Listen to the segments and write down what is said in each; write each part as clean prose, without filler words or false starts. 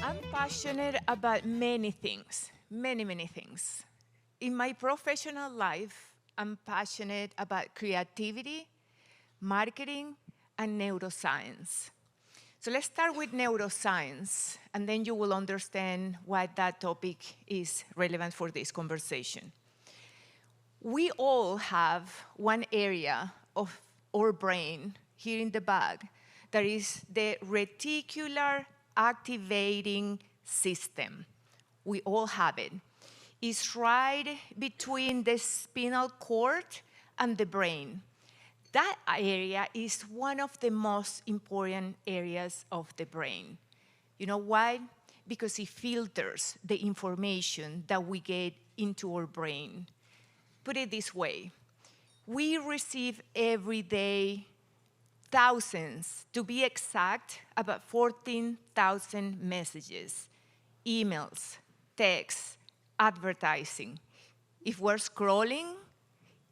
I'm passionate about many things, many things. In my professional life, I'm passionate about creativity, marketing, and neuroscience. So let's start with neuroscience, and then you will understand why that topic is relevant for this conversation. We all have one area of our brain here in the back that is the reticular activating system. We all have it. It's right between the spinal cord and the brain. That area is one of the most important areas of the brain. You know why? Because it filters the information that we get into our brain. Put it this way, we receive every day thousands, to be exact, about 14,000 messages, emails, texts, advertising. If we're scrolling,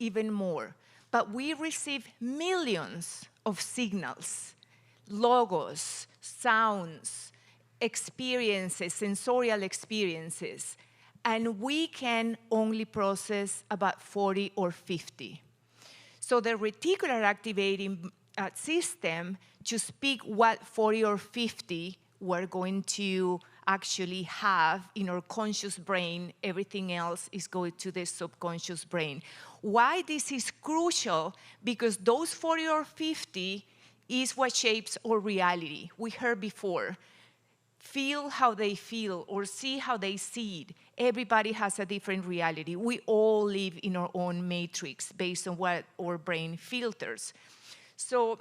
even more. But we receive millions of signals, logos, sounds, experiences, sensorial experiences, and we can only process about 40 or 50. So the reticular activating system, to speak what 40 or 50 we're going to actually have in our conscious brain, everything else is going to the subconscious brain. Why this is crucial? Because those 40 or 50 is what shapes our reality. We heard before, feel how they feel or see how they see it. Everybody has a different reality. We all live in our own matrix based on what our brain filters. So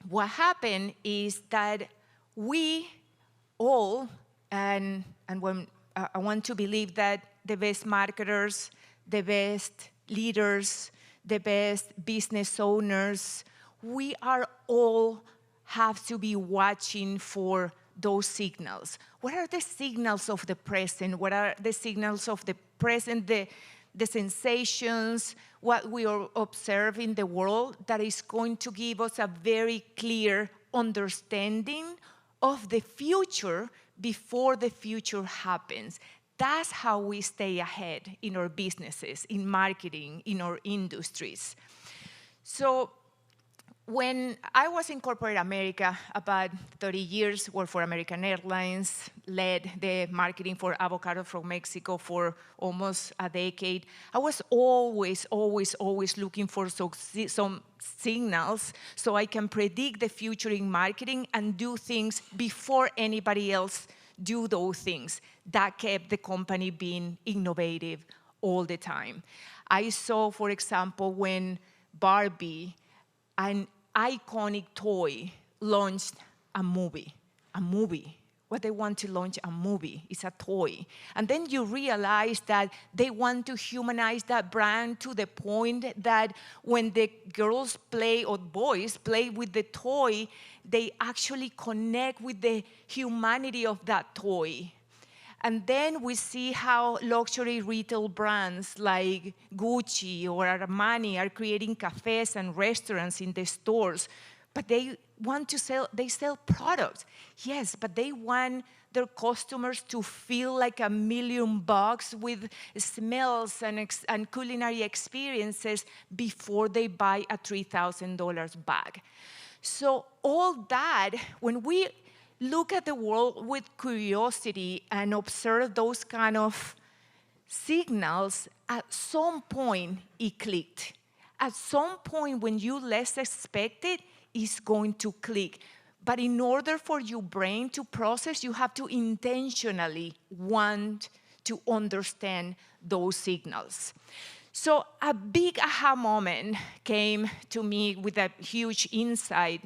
what happened is that we all, and when I want to believe that the best marketers, the best leaders, the best business owners, we are all have to be watching for those signals. What are the signals of the present? What are the signals of the present, the sensations, what we are observing in the world that is going to give us a very clear understanding of the future before the future happens. That's how we stay ahead in our businesses, in marketing, in our industries. So when I was in corporate America, about 30 years, worked for American Airlines, led the marketing for avocado from Mexico for almost a decade. I was always looking for some signals so I can predict the future in marketing and do things before anybody else do those things. That kept the company being innovative all the time. I saw, for example, when Barbie, an iconic toy, launched a movie. What they want to launch a movie is a toy. And then you realize that they want to humanize that brand to the point that when the girls play or boys play with the toy, they actually connect with the humanity of that toy. And then we see how luxury retail brands like Gucci or Armani are creating cafes and restaurants in the stores, but they sell products. Yes, but they want their customers to feel like $1 million with smells and culinary experiences before they buy a $3,000 bag. So all that, when we look at the world with curiosity and observe those kind of signals, at some point it clicked. At some point when you least expect it, it's going to click. But in order for your brain to process, you have to intentionally want to understand those signals. So a big aha moment came to me with a huge insight.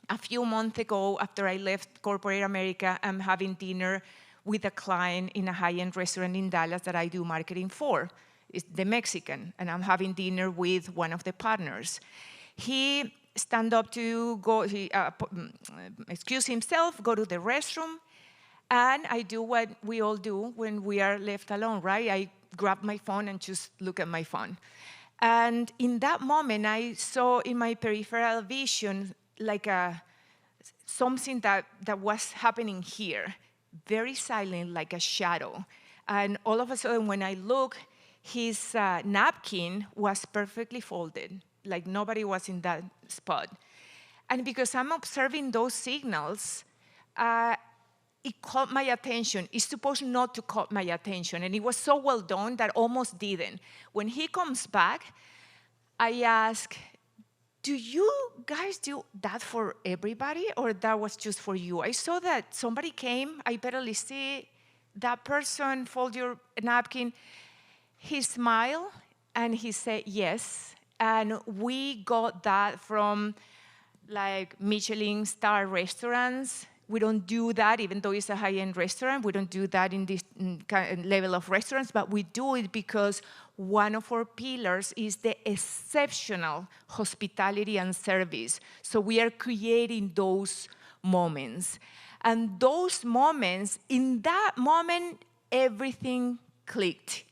A few months ago, after I left corporate America, I'm having dinner with a client in a high-end restaurant in Dallas that I do marketing for. It's the Mexican, and I'm having dinner with one of the partners. He stand up to go, excuse himself, go to the restroom, and I do what we all do when we are left alone, right? I grab my phone and just look at my phone. And in that moment, I saw in my peripheral vision like something that was happening here. very silent, like a shadow. And all of a sudden, when I look, his napkin was perfectly folded, like nobody was in that spot. And because I'm observing those signals, it caught my attention. It's supposed not to caught my attention. And it was so well done that almost didn't. When he comes back, I ask, do you guys do that for everybody, or that was just for you? I saw that somebody came, I barely see that person fold your napkin. He smiled and he said yes. And we got that from like Michelin star restaurants. We don't do that, even though it's a high-end restaurant. We don't do that in this level of restaurants, but we do it because one of our pillars is the exceptional hospitality and service. So we are creating those moments. And those moments, in that moment, everything clicked.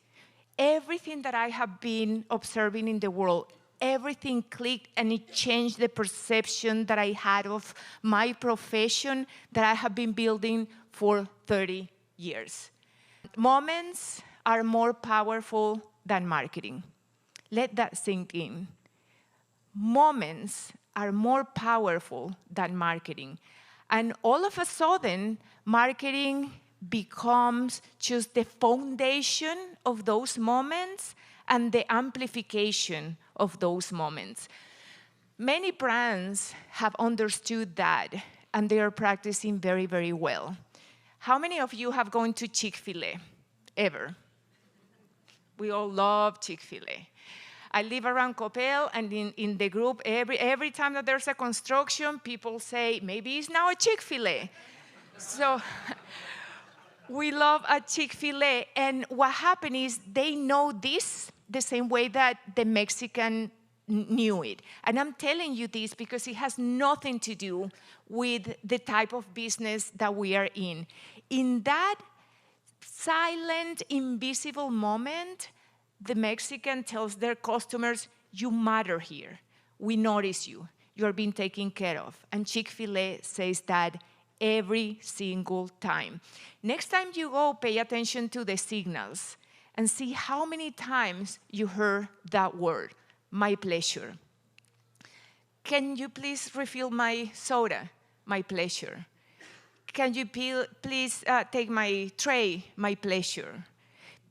Everything that I have been observing in the world, everything clicked, and it changed the perception that I had of my profession that I have been building for 30 years. Moments are more powerful than marketing. Let that sink in. Moments are more powerful than marketing. And all of a sudden, marketing becomes just the foundation of those moments and the amplification of those moments. Many brands have understood that, and they are practicing very, very well. How many of you have gone to Chick-fil-A ever? We all love Chick-fil-A. I live around Coppell, and in the group, every time that there's a construction, people say, maybe it's now a Chick-fil-A. So we love a Chick-fil-A, and what happened is they know this the same way that the Mexican knew it. And I'm telling you this because it has nothing to do with the type of business that we are in. In that silent, invisible moment, the Mexican tells their customers, you matter here. We notice you. You are being taken care of. And Chick-fil-A says that every single time. Next time you go, pay attention to the signals and see how many times you heard that word, my pleasure. Can you please refill my soda? My pleasure. Can you please take my tray? My pleasure.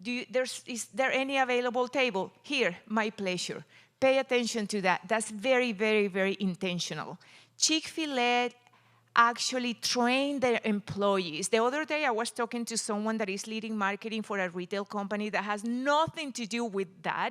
Is there any available table? Here, my pleasure. Pay attention to that. That's very, very, very intentional. Chick-fil-A actually train their employees. The other day, I was talking to someone that is leading marketing for a retail company that has nothing to do with that.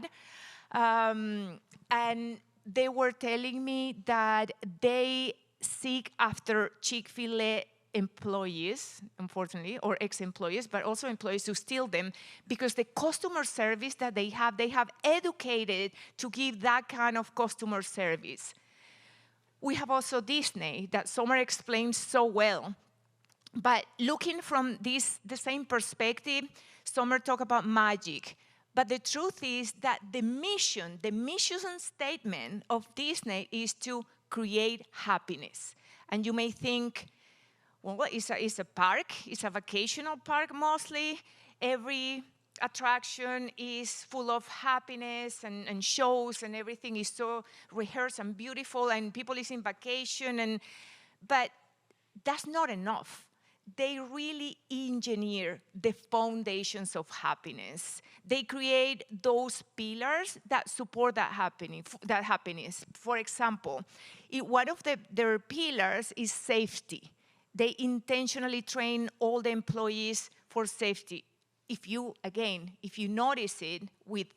And they were telling me that they seek after Chick-fil-A employees, unfortunately, or ex-employees, but also employees to steal them, because the customer service that they have educated to give that kind of customer service. We have also Disney, that Summer explains so well. But looking from the same perspective, Summer talked about magic. But the truth is that the mission statement of Disney is to create happiness. And you may think, well, it's a park, it's a vacational park mostly. Every attraction is full of happiness and shows, and everything is so rehearsed and beautiful, and people is in vacation, but that's not enough. They really engineer the foundations of happiness. They create those pillars that support that happiness. For example, one of their pillars is safety. They intentionally train all the employees for safety. If you notice it with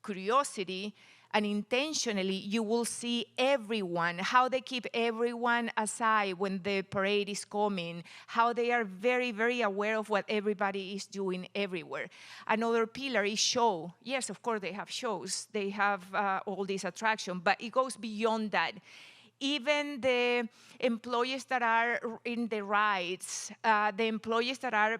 curiosity and intentionally, you will see everyone, how they keep everyone aside when the parade is coming, how they are very, very aware of what everybody is doing everywhere. Another pillar is show. Yes, of course, they have shows. They have all these attractions, but it goes beyond that. Even the employees that are in the rides, the employees that are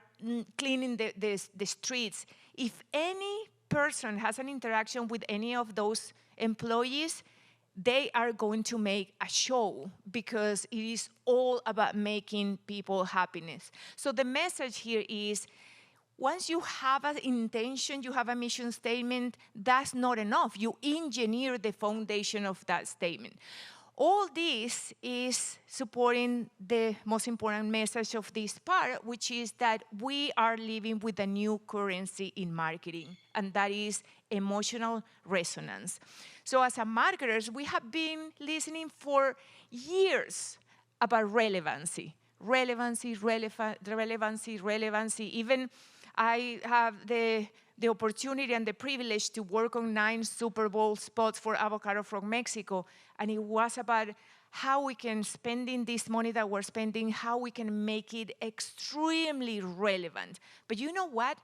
cleaning the streets, if any person has an interaction with any of those employees, they are going to make a show because it is all about making people happiness. So the message here is, once you have an intention, you have a mission statement, that's not enough. You engineer the foundation of that statement. All this is supporting the most important message of this part, which is that we are living with a new currency in marketing, and that is emotional resonance. So as a marketers, we have been listening for years about relevancy. Relevancy. Even I have the opportunity and the privilege to work on 9 Super Bowl spots for Avocado from Mexico, and it was about how we can, spending this money that we're spending, how we can make it extremely relevant. But you know what?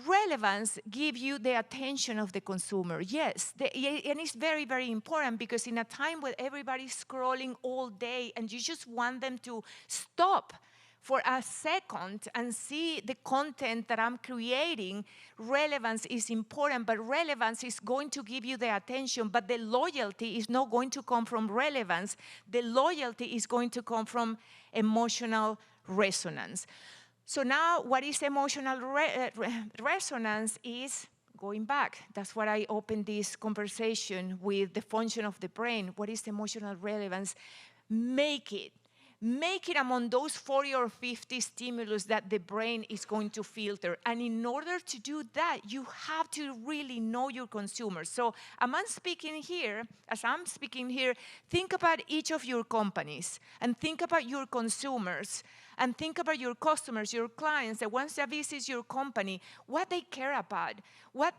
Relevance gives you the attention of the consumer. Yes, and it's very, very important, because in a time where everybody's scrolling all day and you just want them to stop for a second and see the content that I'm creating, relevance is important, but relevance is going to give you the attention, but the loyalty is not going to come from relevance. The loyalty is going to come from emotional resonance. So now, what is emotional resonance is going back. That's what I opened this conversation with, the function of the brain. What is emotional relevance? Make it among those 40 or 50 stimulus that the brain is going to filter. And in order to do that, you have to really know your consumers. So as I'm speaking here, think about each of your companies, and think about your consumers, and think about your customers, your clients, the ones that visit your company, what they care about, what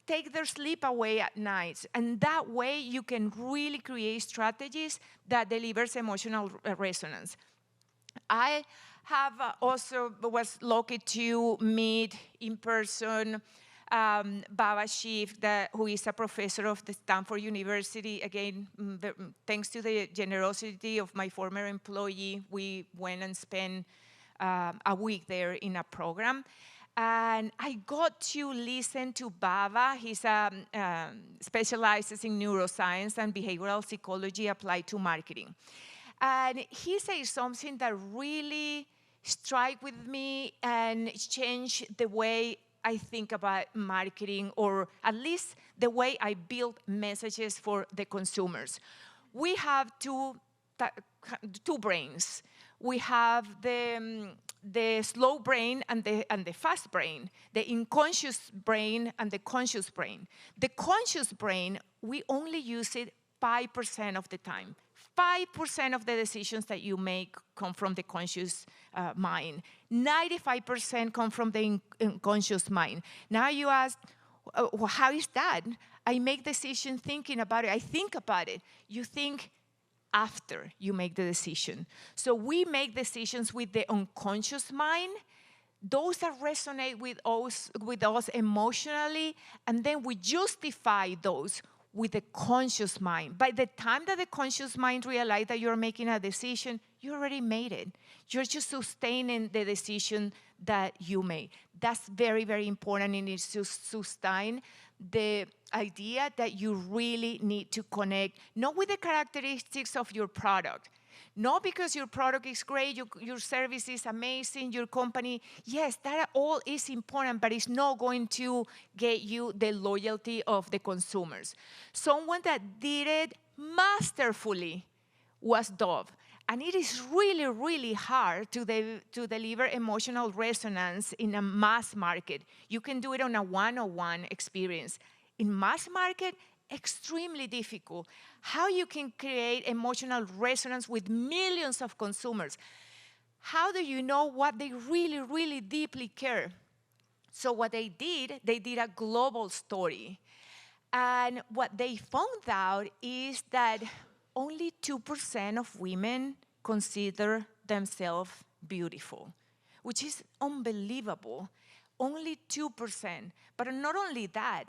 take their sleep away at night. And that way you can really create strategies that delivers emotional resonance. I have also was lucky to meet in person Baba Schiff, who is a professor of the Stanford University. Again, thanks to the generosity of my former employee, we went and spent a week there in a program. And I got to listen to Baba. He specializes in neuroscience and behavioral psychology applied to marketing. And he says something that really struck with me and changed the way I think about marketing, or at least the way I build messages for the consumers. We have two brains. We have the slow brain and the fast brain, the unconscious brain and the conscious brain. The conscious brain, we only use it 5% of the time. 5% of the decisions that you make come from the conscious mind. 95% come from the unconscious mind. Now you ask, well, how is that? I make decisions thinking about it. I think about it. You think after you make the decision. So we make decisions with the unconscious mind, those that resonate with us emotionally, and then we justify those with the conscious mind. By the time that the conscious mind realizes that you're making a decision, you already made it. You're just sustaining the decision that you made. That's very, very important, and it's to sustain the idea that you really need to connect, not with the characteristics of your product, not because your product is great, your service is amazing, your company, yes, that all is important, but it's not going to get you the loyalty of the consumers. Someone that did it masterfully was Dove. And it is really, really hard to deliver emotional resonance in a mass market. You can do it on a one-on-one experience. In mass market, extremely difficult. How you can create emotional resonance with millions of consumers? How do you know what they really, really deeply care? So what they did a global story. And what they found out is that only 2% of women consider themselves beautiful, which is unbelievable. Only 2%. But not only that,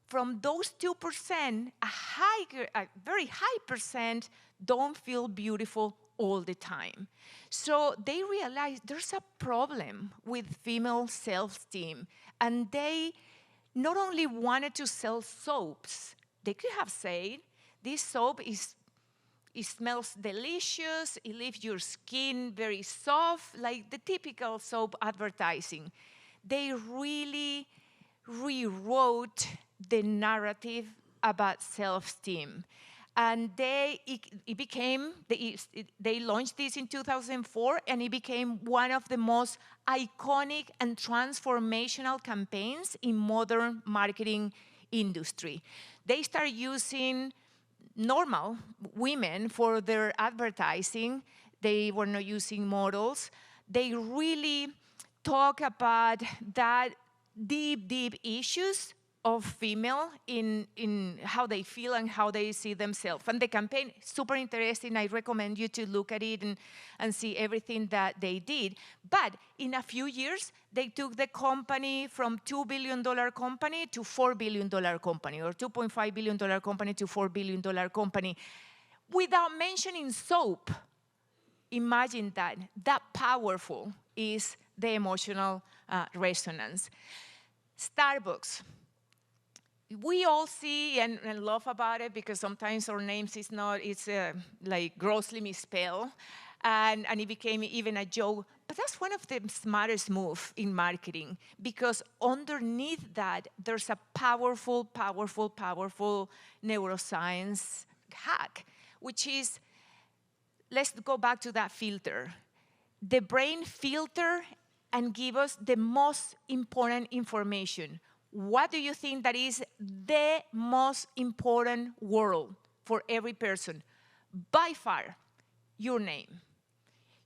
from those 2%, a very high percent don't feel beautiful all the time. So they realized there's a problem with female self-esteem, and they not only wanted to sell soaps, they could have said This soap it smells delicious, it leaves your skin very soft, like the typical soap advertising. They really rewrote the narrative about self-esteem. And they launched this in 2004, and it became one of the most iconic and transformational campaigns in modern marketing industry. They started using normal women for their advertising. They were not using models. They really talk about that deep issues of female in how they feel and how they see themselves. And the campaign is super interesting. I recommend you to look at it and see everything that they did. But in a few years, they took the company from $2 billion company to $4 billion company, or $2.5 billion company to $4 billion company, without mentioning soap. Imagine that. That powerful is the emotional resonance. Starbucks. We all see and laugh about it because sometimes our names is not, it's like grossly misspelled, and it became even a joke. But that's one of the smartest moves in marketing, because underneath that, there's a powerful neuroscience hack, which is, let's go back to that filter. The brain filter and give us the most important information. What do you think that is the most important word for every person? By far, your name.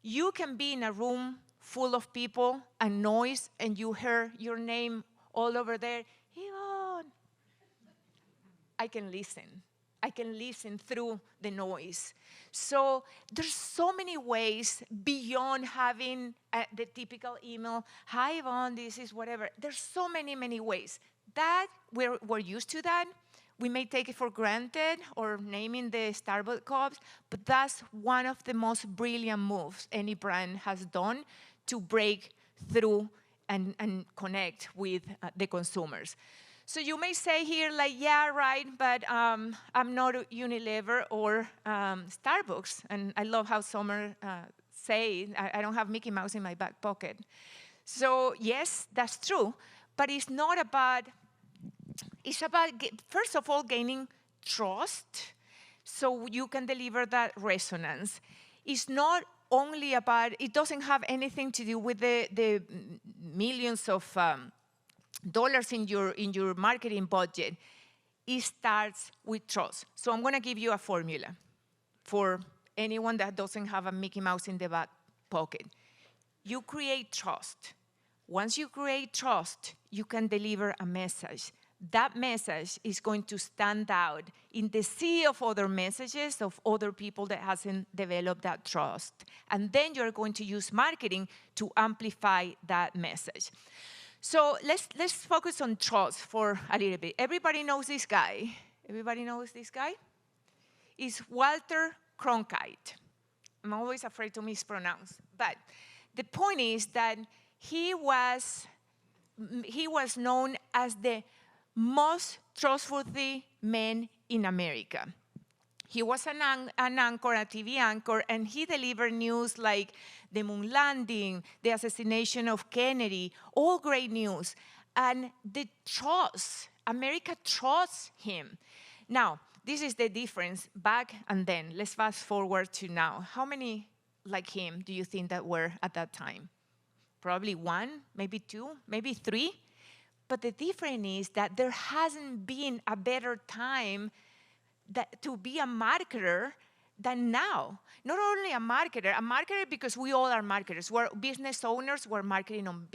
You can be in a room full of people and noise, and you hear your name all over there. Ivonne. I can listen. I can listen through the noise. So there's so many ways beyond having the typical email, hi Ivonne, this is whatever. There's so many ways. That, we're used to that. We may take it for granted, or naming the Starbucks cups, but that's one of the most brilliant moves any brand has done to break through and connect with the consumers. So you may say here, like, yeah, right, but I'm not Unilever or Starbucks. And I love how Summer say, I don't have Mickey Mouse in my back pocket. So yes, that's true, but it's not about, it's about, first of all, gaining trust so you can deliver that resonance. It's not only about, it doesn't have anything to do with the millions of dollars in your marketing budget. It starts with trust. So I'm going to give you a formula for anyone that doesn't have a Mickey Mouse in the back pocket. You create trust. Once you create trust, you can deliver a message. That message is going to stand out in the sea of other messages of other people that hasn't developed that trust. And then you're going to use marketing to amplify that message. So let's focus on trust for a little bit. Everybody knows this guy. Everybody knows this guy? It's Walter Cronkite. I'm always afraid to mispronounce. But the point is that he was known as the most trustworthy man in America. He was an anchor, a TV anchor, and he delivered news like the moon landing, the assassination of Kennedy, all great news. And the trust, America trusts him. Now, this is the difference back and then. Let's fast forward to now. How many like him do you think that were at that time? Probably one, maybe two, maybe three. But the difference is that there hasn't been a better time to be a marketer than now. Not only a marketer because we all are marketers. We're business owners, we're marketing on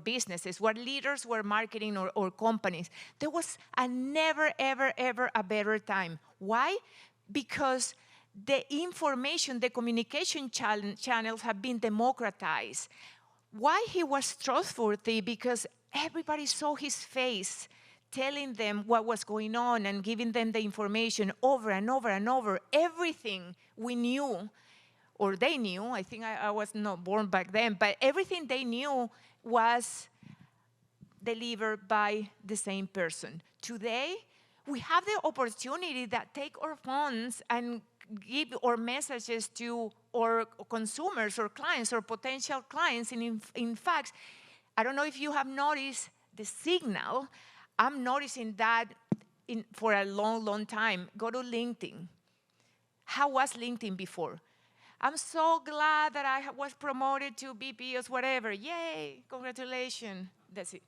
businesses. We're leaders, we're marketing or companies. There was a never, ever a better time. Why? Because the information, the communication channels have been democratized. Why he was trustworthy? Because everybody saw his face, telling them what was going on and giving them the information over and over and over. Everything we knew, or they knew, I think I was not born back then, but everything they knew was delivered by the same person. Today, We have the opportunity that take our phones and give our messages to our consumers or clients or potential clients. And in fact, I don't know if you have noticed the signal. I'm noticing that for a long, long time. Go to LinkedIn. How was LinkedIn before? I'm so glad that I was promoted to VP or whatever. Yay, congratulations. That's it.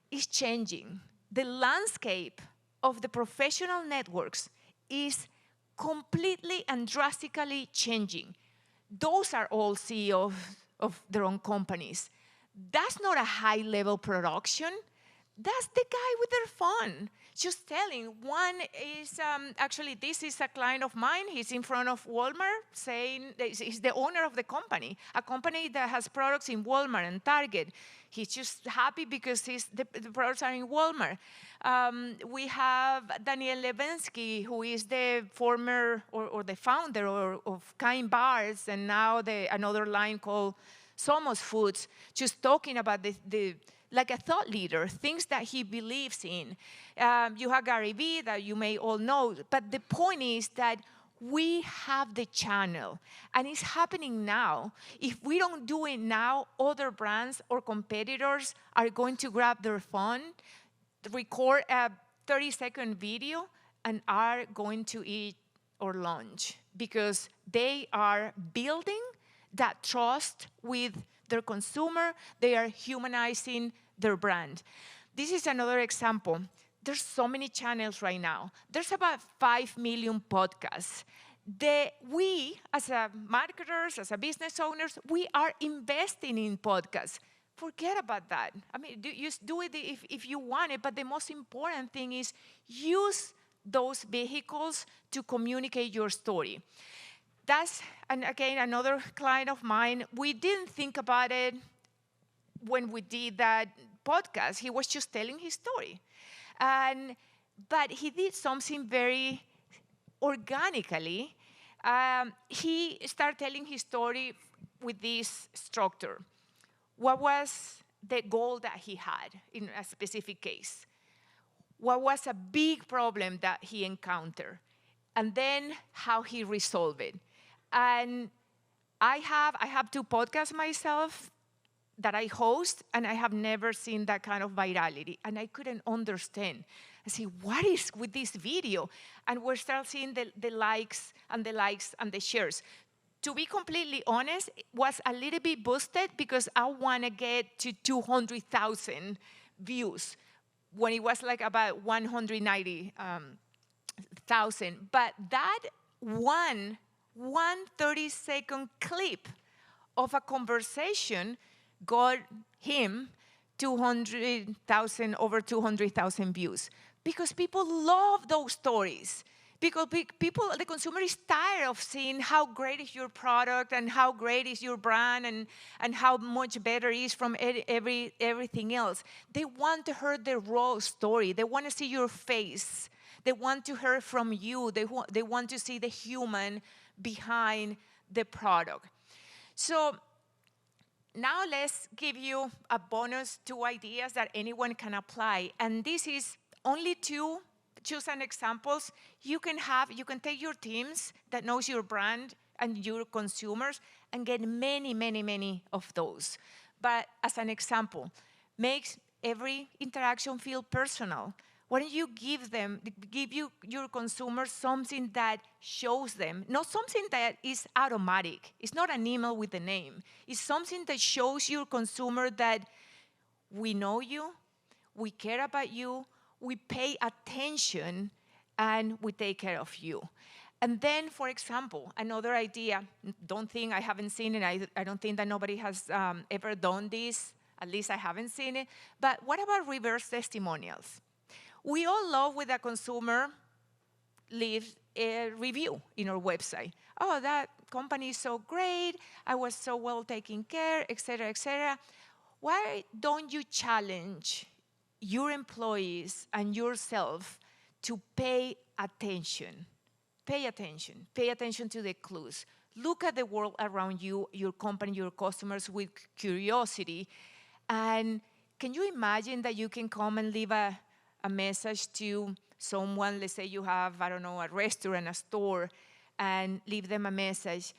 It's changing. The landscape of the professional networks is completely and drastically changing. Those are all CEOs of their own companies. That's not a high-level production. That's the guy with their phone. Just telling, one is, actually, this is a client of mine. He's in front of Walmart saying, he's the owner of the company, a company that has products in Walmart and Target. He's just happy because the products are in Walmart. We have Daniel Levensky, who is the former or the founder of Kind Bars, and now another line called Somos Foods, just talking about like a thought leader, things that he believes in. You have Gary Vee that you may all know, but the point is that we have the channel, and it's happening now. If we don't do it now, other brands or competitors are going to grab their phone, record a 30-second video, and are going to eat or lunch because they are building that trust with their consumer. They are humanizing their brand. This is another example. There's so many channels right now. There's about 5 million podcasts. We, as marketers, as business owners, we are investing in podcasts. Forget about that. I mean, do it if you want it, but the most important thing is use those vehicles to communicate your story. That's, and again, another client of mine. We didn't think about it when we did that podcast. He was just telling his story. But he did something very organically. He started telling his story with this structure. What was the goal that he had in a specific case? What was a big problem that he encountered? And then how he resolved it. And I have 2 podcasts myself that I host, and I have never seen that kind of virality. And I couldn't understand. I said, what is with this video? And we start seeing the likes and the shares. To be completely honest, it was a little bit boosted because I want to get to 200,000 views when it was like about 190,000. But that one 30-second clip of a conversation got him over 200,000 views because people love those stories. Because the consumer is tired of seeing how great is your product and how great is your brand and how much better it is from everything else. They want to hear the raw story. They want to see your face. They want to hear from you. They want to see the human behind the product. So now let's give you a bonus 2 ideas that anyone can apply. And this is only 2. Choose an examples. You can take your teams that knows your brand and your consumers and get many, many, many of those. But as an example, makes every interaction feel personal. Why don't you give your consumers something that shows them, not something that is automatic. It's not an email with a name. It's something that shows your consumer that we know you, we care about you, we pay attention, and we take care of you. And then, for example, another idea, I haven't seen it, I don't think that nobody has ever done this, at least I haven't seen it, but what about reverse testimonials? We all love when a consumer leaves a review in our website. Oh, that company is so great, I was so well taken care, et cetera, et cetera. Why don't you challenge your employees and yourself to pay attention? Pay attention. Pay attention to the clues. Look at the world around you, your company, your customers with curiosity. And can you imagine that you can come and leave a message to someone, let's say you have, I don't know, a restaurant, a store, and leave them a message.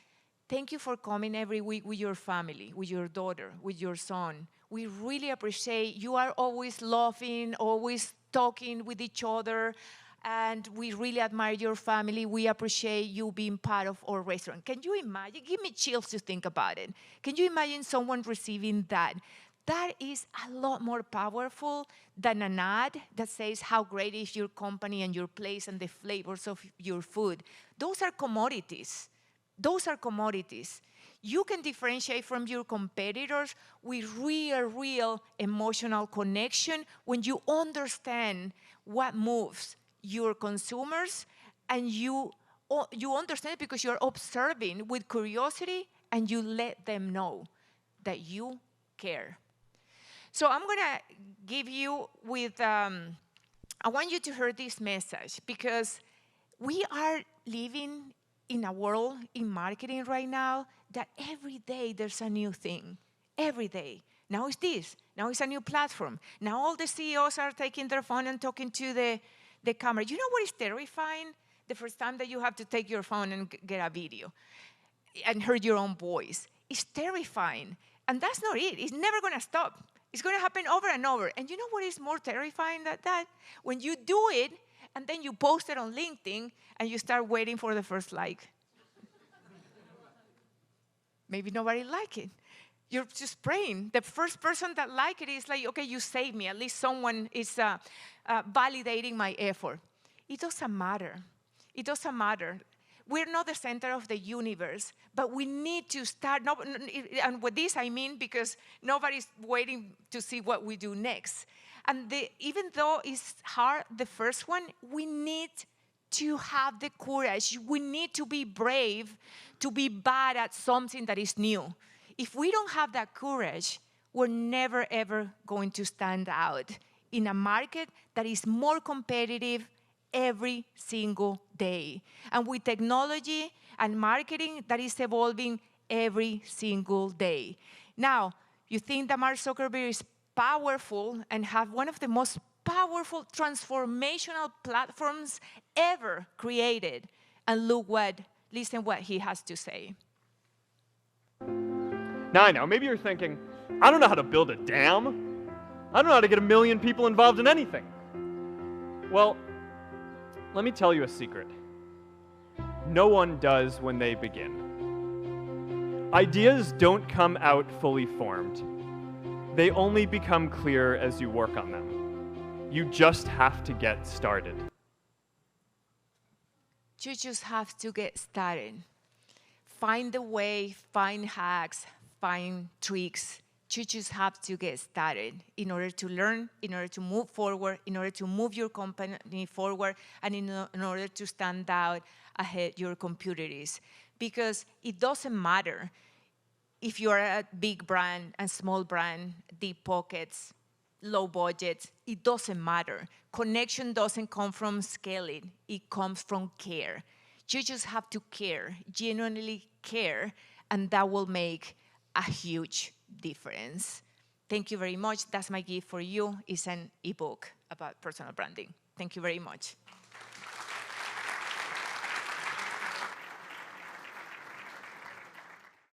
Thank you for coming every week with your family, with your daughter, with your son. We really appreciate you are always laughing, always talking with each other, and we really admire your family. We appreciate you being part of our restaurant. Can you imagine? Give me chills to think about it. Can you imagine someone receiving that? That is a lot more powerful than an ad that says how great is your company and your place and the flavors of your food. Those are commodities. Those are commodities. You can differentiate from your competitors with real emotional connection when you understand what moves your consumers, and you understand it because you're observing with curiosity and you let them know that you care. So I'm gonna give you with, I want you to hear this message because we are living in a world in marketing right now that every day there's a new thing, every day. Now it's this, now it's a new platform. Now all the CEOs are taking their phone and talking to the camera. You know what is terrifying? The first time that you have to take your phone and get a video and hear your own voice. It's terrifying. And that's not it. It's never going to stop. It's going to happen over and over. And you know what is more terrifying than that? When you do it, and then you post it on LinkedIn, and you start waiting for the first like. Maybe nobody liked it. You're just praying. The first person that liked it is like, okay, you saved me. At least someone is validating my effort. It doesn't matter. It doesn't matter. We're not the center of the universe, but we need to start, and with this I mean because nobody's waiting to see what we do next. And even though it's hard, the first one, we need to have the courage. We need to be brave to be bad at something that is new. If we don't have that courage, we're never, ever going to stand out in a market that is more competitive every single day. And with technology and marketing that is evolving every single day. Now, you think that Mark Zuckerberg is powerful and have one of the most powerful transformational platforms ever created. And listen what he has to say. Now I know, maybe you're thinking, I don't know how to build a dam. I don't know how to get 1 million people involved in anything. Well, let me tell you a secret. No one does when they begin. Ideas don't come out fully formed. They only become clear as you work on them. You just have to get started. You just have to get started. Find the way, find hacks, find tricks. You just have to get started in order to learn, in order to move forward, in order to move your company forward, and in order to stand out ahead your competitors. Because it doesn't matter if you're a big brand, a small brand, deep pockets, low budgets, it doesn't matter. Connection doesn't come from scaling, it comes from care. You just have to care, genuinely care, and that will make a huge difference. Thank you very much. That's my gift for you. It's an ebook about personal branding. Thank you very much.